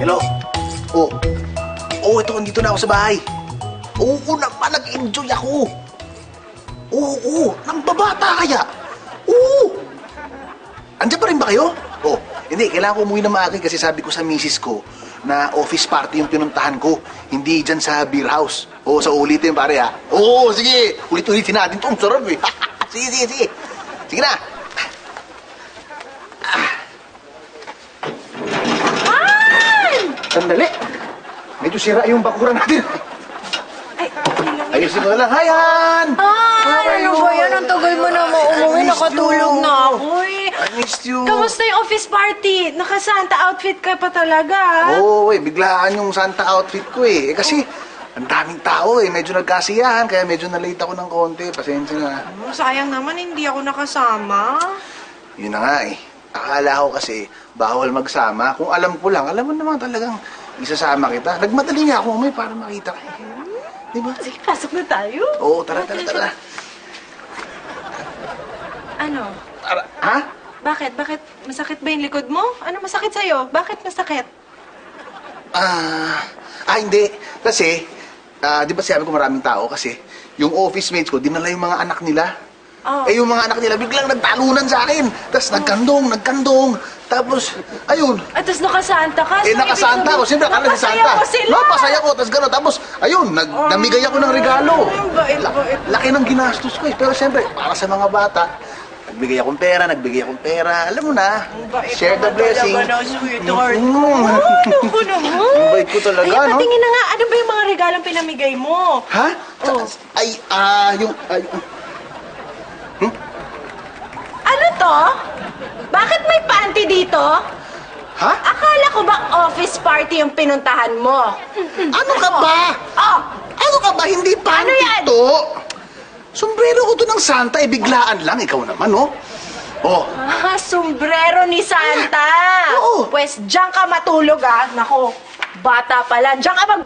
Hello? Ito, andito na ako sa bahay. Oo naman, nag-enjoy ako. Oo, nang babata kaya. Oo. Andiyan pa rin ba kayo? Hindi, kailangan ko umuwi na maaga kasi sabi ko sa misis ko na office party yung pinuntahan ko. Hindi dyan sa beer house. Sa ulitin pare ha. Sige. Ulit-ulitin natin ito. Ang sarap eh. Sige. Sige na. Sandali. Medyo sira yung bakuran natin. Ayusin mo na lang. Hi, Han! Ano ba yan? Ang tagal mo na umuwi. Nakatulog na ako eh. I missed you. Kamusta yung office party? Naka-Santa outfit ka pa talaga, ha? Biglaan yung Santa outfit ko eh. Kasi ang daming tao eh. Medyo nagkasiyahan, kaya medyo na-late ako ng konti. Pasensya na. Sayang naman, hindi ako nakasama. Yun na nga eh. Akala ko kasi bawal magsama. Kung alam ko lang, alam mo naman talagang isasama kita. Nagmadali nga ako may para makita ka. Diba? Sige, pasok na tayo. Tara. Ano? Ha? Bakit? Masakit ba yung likod mo? Ano masakit sa'yo? Bakit masakit? Hindi. Kasi, di ba sabi ko maraming tao kasi yung office mates ko, dinala yung mga anak nila. Yung mga anak nila biglang nagtalunan sa akin. Tapos nagkandong. Tapos, ayun. At tapos nakasanta ka? Nakasanta ako. Siyempre, akala si Santa. Napasaya ko. Tapos gano'n. Tapos, ayun, namigay ako ng regalo. Bait. Laki ng ginastos ko eh. Pero siyempre, para sa mga bata, nagbigay akong pera. Alam mo na, share the blessing. Sweetheart. Naku naman. Ang bait ko talaga, no? Patingin na nga. Ano ba yung mga regalong pinamigay mo? Ha? Ano to? Bakit may panty dito? Ha? Akala ko ba office party yung pinuntahan mo? Ano ka ba? Ano ka ba? Hindi panty Ano yan? to. Sombrero ko to ng Santa, biglaan lang. Ikaw naman, no? Sombrero ni Santa. Oo. Pues, diyan ka matulog, ah. Nako, bata pa lang. Diyan ka mag...